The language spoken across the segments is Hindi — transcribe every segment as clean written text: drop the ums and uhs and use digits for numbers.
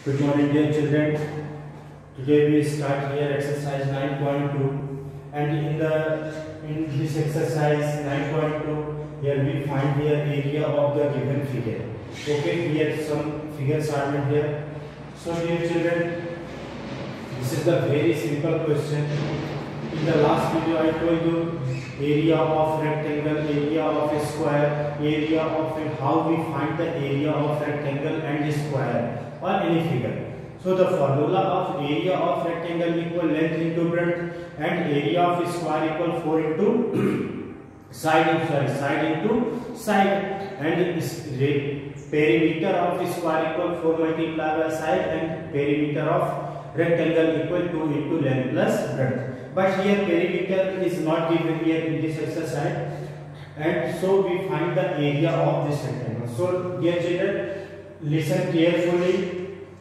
Good morning, dear children. Today we start here exercise 9.2, and in this exercise 9.2, here we find here area of the given figure. Okay, here some figures are made here. So, dear children, this is the very simple question. In the last video, I told you area of rectangle, area of a square, area of a, how we find the area of rectangle and square or any figure. So the formula of area of rectangle equal length into breadth and area of square equal 4 into side into side, and perimeter of square equal 4 multiplied by side and perimeter of rectangle equal 2 into length plus breadth. But here perimeter is not given here in this exercise, and so we find the area of this rectangle. So dear children, listen carefully,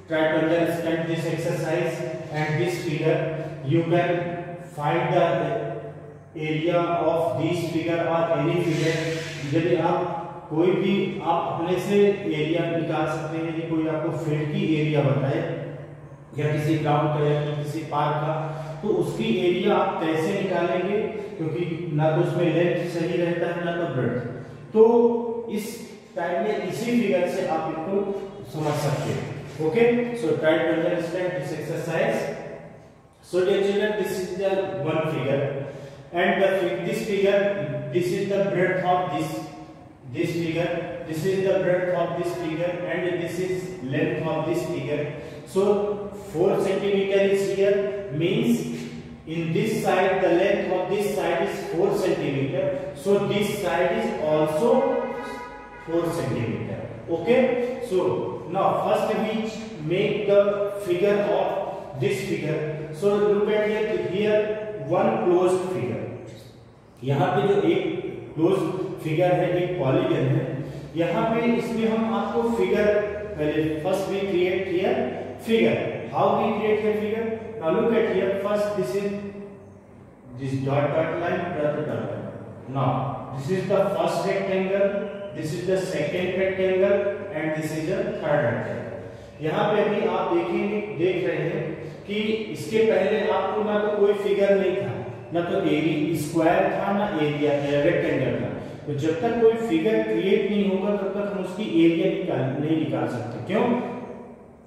try to understand this exercise and this figure. You can find the area of this figure or any figure. यदि आप कोई भी आप अपने से एरिया निकाल सकते हैं, यदि कोई आपको फील्ड की एरिया बताए या किसी ग्राउंड का या किसी पार्क का, तो उसकी एरिया आप कैसे निकालेंगे, क्योंकि ना तो उसमें लेंथ सही रहता है ना तो ब्रेड्थ। तो इस टाइम में इसी फिगर से आप इसको समझ सकते हैं। Okay, so try to understand this exercise. So dear children, this is the one figure, and this figure, this is the breadth of this figure, this is the breadth of this figure, and this is length of this figure. So 4 centimeter is here, means in this side the length of this side is 4 centimeter. So this side is also 4 centimeter. Okay, so now first we make the figure of this figure. So look at here one closed figure. यहाँ पे जो एक closed figure है, एक polygon है, यहाँ पे इसमें हम आपको figure पहले first we create here figure. How we create here figure? Now look at here. First this is this dot line, dot line. Now this is the first rectangle, this is the second rectangle, and this is the third rectangle. यहाँ पे भी आप देख रहे हैं कि इसके पहले आपको ना तो कोई फिगर नहीं था, ना तो एरिया स्क्वायर था, ना एरिया रेक्टेंगल था। तो जब तक कोई फिगर क्रिएट नहीं होगा तब तक हम उसकी एरिया नहीं निकाल सकते। क्यों?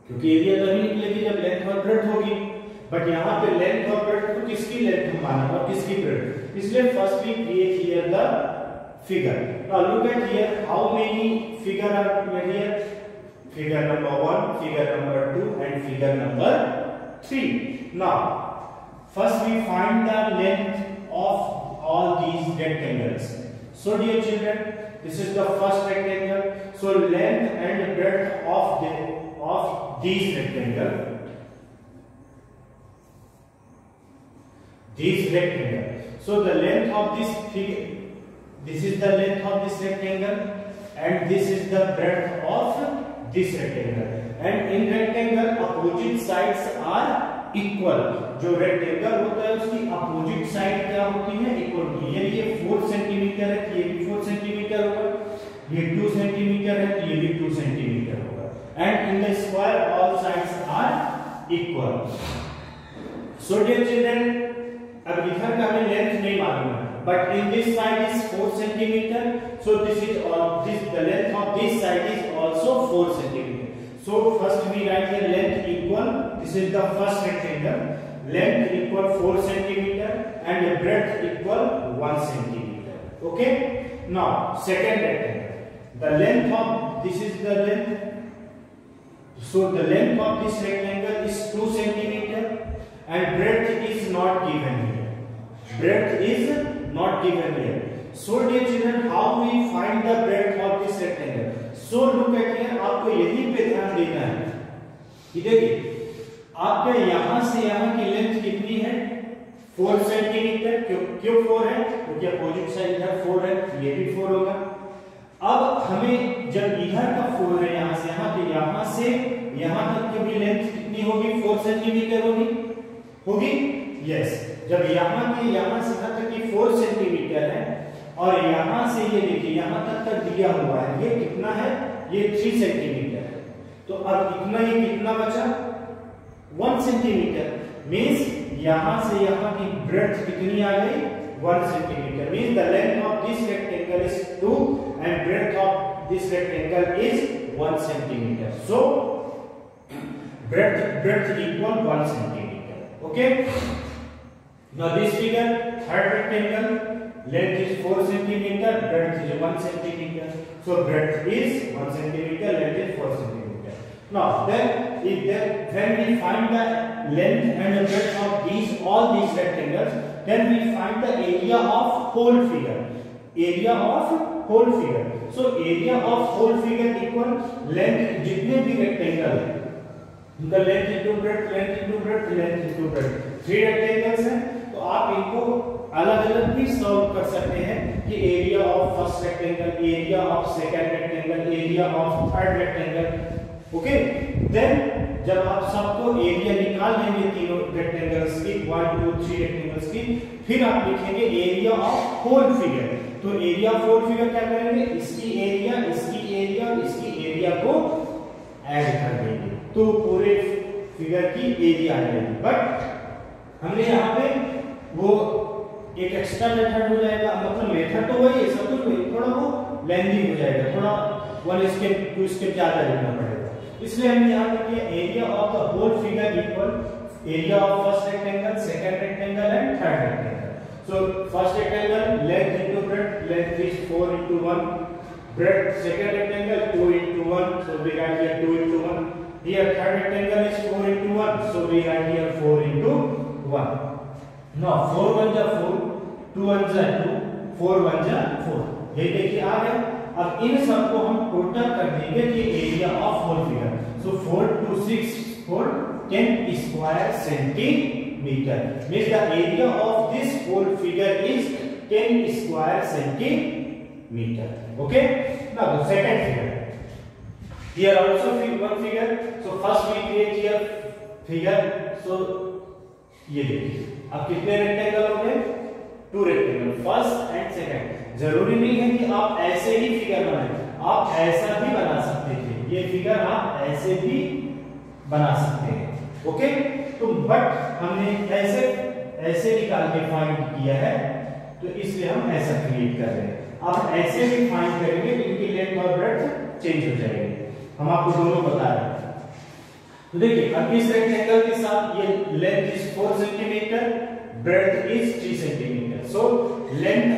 क्योंकि एरिया तभी निकलेगी जब लेंथ और ब्रेड्थ होगी। बट यहाँ पे लेंथ और ब्रेड्थ को किसकी लेंथ हम माना और किसकी ब्रेड्थ, इसलिए first we create here the figure. Now look at here, how many figure are here? Figure number 1, figure number 2, and figure number 3. Now first we find the length of all these rectangles. So dear children, this is the first rectangle. So length and breadth of these rectangle. So the length of this figure, this is the length of this rectangle, and this is the breadth of this rectangle. And in rectangle opposite sides are equal. जो rectangle होता है उसकी opposite side क्या होती है? Equal होती है। ये 4 सेंटीमीटर है, ये भी 4 सेंटीमीटर होगा, ये 2 सेंटीमीटर है, ये भी 2 सेंटीमीटर होगा। And in the square all sides are equal. So dear children, अब इधर का हमें लेंथ नहीं मालूम है, but in this side is 4 centimeter. So this is all the length of this side is also 4 centimeter. So first we write here length equal, this is the first rectangle, length equal 4 centimeter and breadth equal 1 centimeter. Okay. Now second rectangle, the length of this is the length. So the length of this rectangle is 2 centimeter and breadth is not given here. Breadth is not given here. So dear children, how we find the breadth of this rectangle? So look at here, आपको यहीं पे ध्यान देना है कि देखिए आपके यहाँ से यहाँ की लेंथ कितनी है? 4 सेंटीमीटर। क्यों 4 है? क्योंकि अपोजिट साइड इधर 4 है, ये भी 4 होगा। अब हमें जब इधर का 4 है यहाँ से यहाँ, तो यहाँ से यहाँ तक की भी लेंथ कितनी होगी? 4 सेंटीमीटर होगी? यस। जब यहाँ से यहाँ तक की 4 सेंटीमीटर है और यहाँ से ये देखिए यहाँ तक दिया हुआ है, ये कितना है? ये 3 सेंटीमीटर है। तो अब इतना ही कितना बचा 1 सेंटीमीटर, मींस यहां से यहां की ब्रेड्थ कितनी आ गई 1 centimetre, means the length of this rectangle is 2 and breadth of this rectangle is 1 centimetre. So breadth equal 1 centimeter. Okay. Now this figure, third rectangle, length is 4 centimeter, breadth is 1 centimeter. So breadth is 1 centimeter, length is 4 centimeter. Now then, when we find the length and the breadth of all these rectangles, then we find the area of whole figure. Area of whole figure. So area of whole figure equal length जितने भी rectangle है, उनका length into breadth, length into breadth, length into breadth, 3 rectangles हैं, तो आप इनको अलग-अलग भी सॉल्व कर सकते हैं कि area of first rectangle, area of second rectangle, area of third rectangle. Okay, then जब आप सबको एरिया निकाल लेंगे तीनों रेक्टेंगल्स की, 1 2 3 रेक्टेंगल्स की, फिर आप लिखेंगे एरिया ऑफ होल फिगर. तो एरिया ऑफ होल फिगर क्या करेंगे, इसकी एरिया, इसकी एरिया और इसकी एरिया को ऐड कर देंगे तो पूरे फिगर की एरिया आ जाएगी. बट हमने यहाँ पे वो एक एक्स्ट्रा मेथड हो जाएगा, मतलब मेथड तो वही है, सब कुछ वही, थोड़ा वो लेंथी हो जाएगा, थोड़ा 1 स्टेप 2 स्टेप ज्यादा लिखना पड़ेगा. इसलिए हमने यहाँ पे किया area of the whole figure equal area of first rectangle, second rectangle and third rectangle. So first rectangle length into breadth, length is 4 into 1, breadth second rectangle 2 into 1, so we write here 2 into 1. Here third rectangle is 4 into 1, so we write here 4 into 1. Now 4 1 जा 4, 2 1 जा 2, 4 1 जा 4. ये देखिए आ गया. अब इन सब को हम टोटल कर देंगे कि area of whole figure. So 4 2 6 4 10 square centimeter, means the area of this whole figure is 10 square centimeter. Okay, now the second figure. Here also one figure. So first we create here figure. So ये देखिए अब कितने रेक्टेंगल हो गए, 2 रेक्टेंगल, फर्स्ट एंड सेकंड. जरूरी नहीं है कि आप ऐसे ही फिगर बनाएं, आप ऐसा भी बना सकते थे. ये फिगर आप ऐसे भी बना सकते हैं. ओके, तो बट हमने ऐसे निकाल के फाइंड किया है, तो इसलिए हम ऐसा क्रिएट कर रहे हैं. आप ऐसे भी फाइंड करेंगे तो इनकी लेंथ और ब्रेड्थ चेंज हो जाएगी. हम आपको दोनों बता रहे हैं. तो देखिए अब इस रेक्टेंगल के साथ ये length is 4 centimetre, breadth is 3 centimetre. So length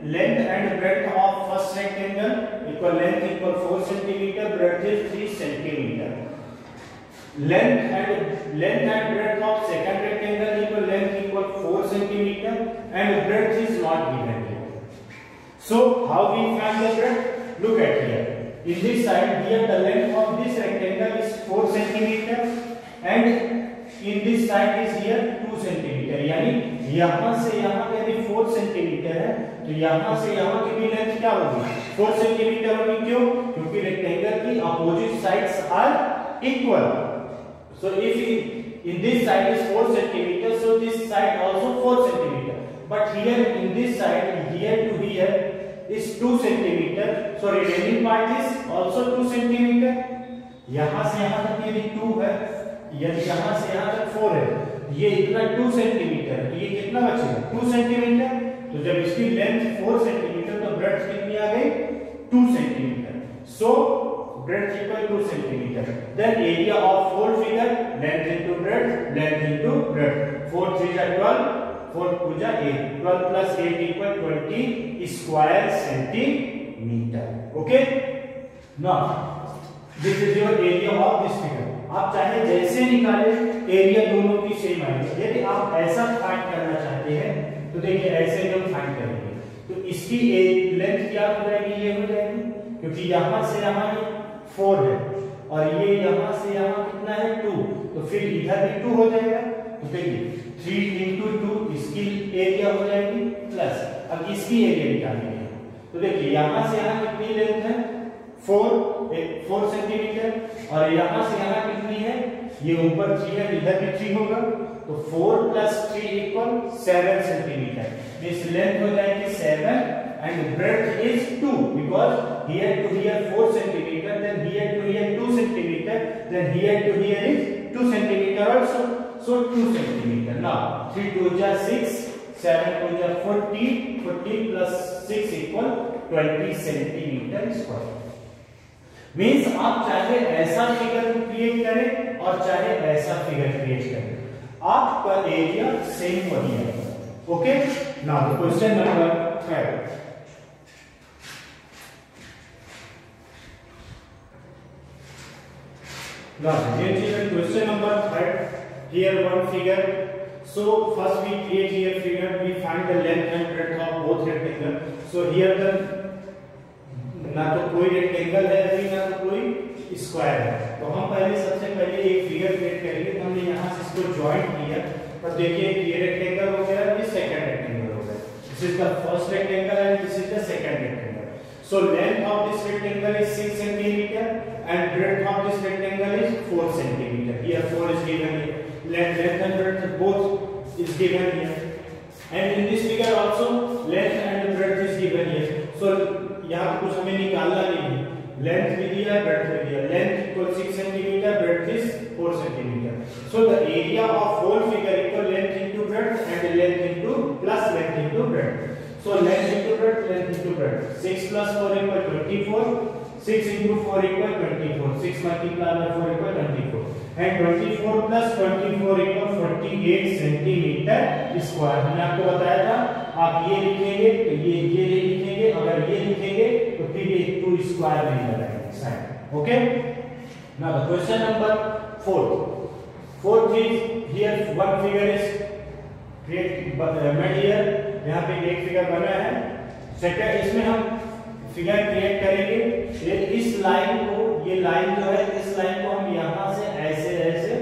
and breadth of first rectangle equal length equal 4 centimetre, breadth is 3 centimetre. Length and breadth of second rectangle equal length equal 4 centimeter and breadth is not given here. So how we find the breadth? Look at here. In this side here the length of this rectangle is 4 centimeter and in this side is here 2 centimeter. यानी यहाँ से यहाँ यदि 4 centimeter है तो यहाँ से यहाँ की भी लेंथ क्या होगी 4 centimeter होगी. क्यों? क्योंकि रेक्टेंगल की opposite sides are equal. So if in this side is 4 centimeter, so this side also 4 centimeter. But here in this side, here to here is 2 centimeter. So remaining part is also 2 centimeter. यहाँ से यहाँ तक यदि 2 है, यदि यहाँ से यहाँ तक 4 है, ये इतना 2 सेंटीमीटर, तो ये कितना बचेगा 2 सेंटीमीटर. तो जब इसकी लेंथ 4 सेंटीमीटर तो ब्रेड्थ कितनी आ गई 2 centimetre. So breadth equal 2 centimeter. Then area of whole figure length into breadth, length into breadth. 4 3 are 12, 4 2 are 8. 12 plus 8 equal 20 square centimeter. Okay. Now this is your area of this figure. आप चाहे जैसे निकाले एरिया दोनों की सेम आएगी. यदि आप ऐसा फाइंड करना चाहते हैं तो देखिए ऐसे हम फाइंड करेंगे. तो इसकी लेंथ क्या हो जाएगी, ये हो जाएगी, क्योंकि यहाँ से यहाँ 4 है और ये यहाँ से यहाँ कितना है 2, तो फिर इधर भी 2 हो जाएगा. तो देखिए 3 into 2 इसकी एरिया हो जाएगी प्लस अब इसकी एरिया निकालेंगे. तो देखिए यहाँ से यहाँ कितनी लेंथ है 4 सेंटीमीटर और यहाँ से यहाँ कितनी है, ये ऊपर 3 है, इधर भी 3 होगा. तो 4 plus 3 equal 7 सेंटीमीटर. इस लेंथ हो जाएगी 7 and breadth is 2 because here to here 4 centimeter, then here to here 2 centimeter, then here to here is 2 centimeter also. So 2 centimeter. Now 3 2 is 6, 7 2 is 40, 40 plus 6 equal 20 centimeter square. Means आप चाहे ऐसा फिगर क्रिएट करें और चाहे ऐसा फिगर क्रिएट करें, आपका एरिया सेम वही है. Okay, now question number 5. Now here question number 3. Here one figure. So first we create here figure. We find the length and breadth of both rectangle. So here the ना तो कोई रेक्टेंगल है अभी ना तो कोई स्क्वायर है. तो हम पहले सबसे पहले एक फिगर क्रिएट करेंगे. तो हमने यहाँ से इसको ज्वाइंट किया. तो देखिए ये रेक्टेंगल हो गया, ये सेकंड रेक्टेंगल हो गया. This is the first rectangle and this is the second rectangle. So length of this rectangle is 6 centimetre and breadth of this rectangle is 4 centimetre. Here 4 is given here. Length and breadth both is given here. And in this figure also length and breadth is given here. So यहाँ पे कुछ हमें निकालना नहीं है. लेंथ भी दिया है, ब्रेड्थ भी दिया है. Length equal 6 centimetre, breadth is 4 centimetre. So the area of whole figure equal length into breadth and length into plus length into breadth. So length into breadth, length into breadth. 6 plus 4 equal 24. 6 into 4 equal 24. 6 multiplied by 4 equal 24. And 24 plus 24 equal 48 centimetre square. मैंने आपको बताया था आप ये लिखेंगे तो ये लिखेंगे, अगर ये लिखेंगे तो फिर ये 2 स्क्वायर नहीं लगाएंगे side. Okay, now the question number 4. Fourth is here one figure is create made here. यहाँ पे एक फिगर बना है. सेकंड इसमें हम फिगर क्रिएट करेंगे. इस लाइन को, ये लाइन जो है इस लाइन को हम यहाँ से ऐसे ऐसे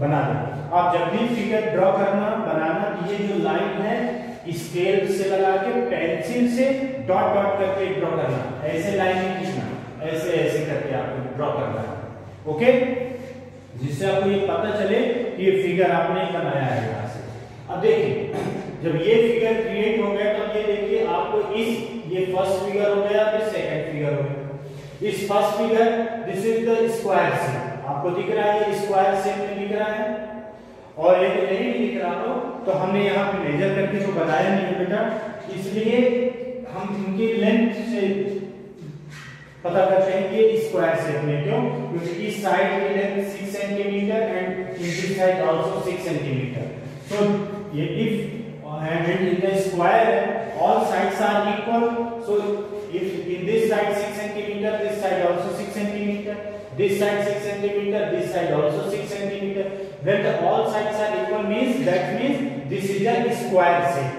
बना देंगे. आप जब भी फिगर ड्रॉ करना बनाना, ये जो लाइन है स्केल से लगा के पेंसिल से डॉट डॉट करके ड्रॉ करना. ऐसे लाइन नहीं खींचना, ऐसे ऐसे करके आपको ड्रॉ करना है. ओके, जिससे आपको ये पता चले कि ये फिगर आपने बनाया है यहाँ से. अब देखिए जब ये फिगर क्रिएट हो गया तो ये देखिए आपको ये फर्स्ट फिगर हो गया, फिर सेकंड फिगर हो गया. इस first figure this is the square shape. आपको दिख रहा है ये स्क्वायर शेप में दिख रहा है. और ये नहीं दिख रहा हो तो हमने यहाँ पे मेजर करके इसको बताया नहीं है बेटा, इसलिए हम इनकी लेंथ से पता करते हैं कि स्क्वायर शेप में. क्यों? क्योंकि इस साइड की length 6 centimetre and in this side also 6 centimetre. So ये if and in the square all sides are equal. So if in this side 6 centimeter, this side also 6 centimeter, this side 6 centimeter, this side also 6 centimeter, when the all sides are equal means that means this is a square shape.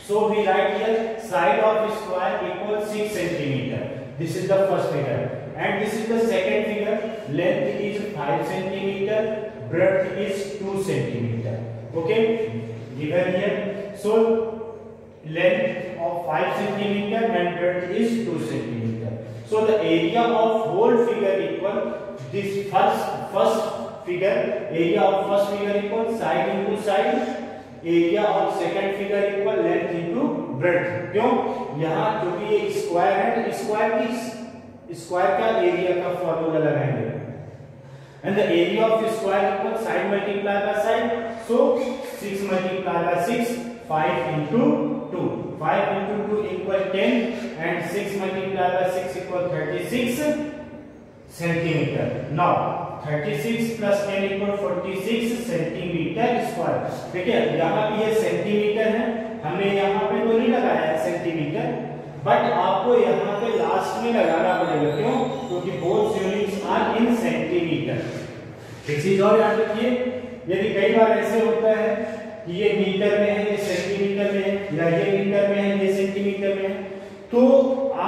So we write here side of square equals 6 centimeter. This is the first figure. And this is the second figure. Length is 5 centimeter, breadth is 2 centimeter. Okay, given here. So length of 5 centimeter and breadth is 2 centimeter. So the area of whole figure equal this first figure, area of first figure equal side into side, area of second figure equal length into breadth. क्यों? यहाँ क्योंकि ये स्क्वायर है तो स्क्वायर का एरिया का फॉर्मूला लगाएंगे. And the area of square equal side multiplied by side. So 6 multiplied by 6, 5 into 2. 5 into 2 equal 10 and 6 multiplied by 6 equal 36 centimeter. Now 36 plus 10 equal 46 centimeter square. देखिए यहाँ भी ये सेंटीमीटर है, हमने यहाँ पे तो नहीं लगाया है सेंटीमीटर, बट आपको यहाँ पे लास्ट में लगाना पड़ेगा. क्यों? क्योंकि both units are in centimetre. एक चीज और याद रखिए, यदि कई बार ऐसे होता है कि ये मीटर में है, ये सेंटीमीटर में है, या ये मीटर में है, ये सेंटीमीटर में है, तो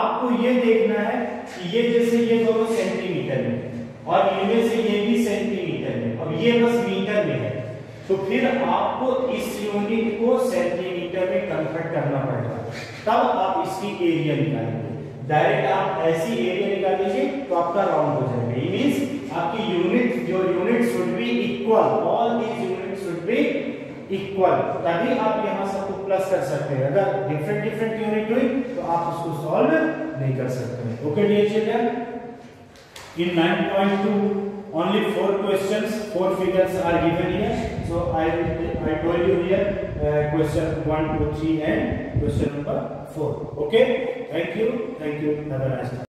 आपको ये देखना है कि ये जैसे ये दोनों सेंटीमीटर में और इनमें से ये भी सेंटीमीटर में, अब ये बस मीटर में है, तो फिर आपको इस यूनिट को सेंटीमीटर में कन्वर्ट करना पड़ेगा, तब आप इसकी एरिया निकालेंगे. डायरेक्ट आप ऐसी एरिया निकाल लीजिए तो आपका राउंड हो जाएगा. ये मींस आपकी unit should be equal, all these unit should be equal, तभी आप यहां सबको प्लस कर सकते हैं। अगर डिफरेंट यूनिट हुई तो आप उसको सॉल्व नहीं कर सकते। Okay dear children, in 9.2 only 4 questions, 4 figures are given here. So I told you here question 1, 2, 3 and question number 4. Okay, thank you, have a nice day.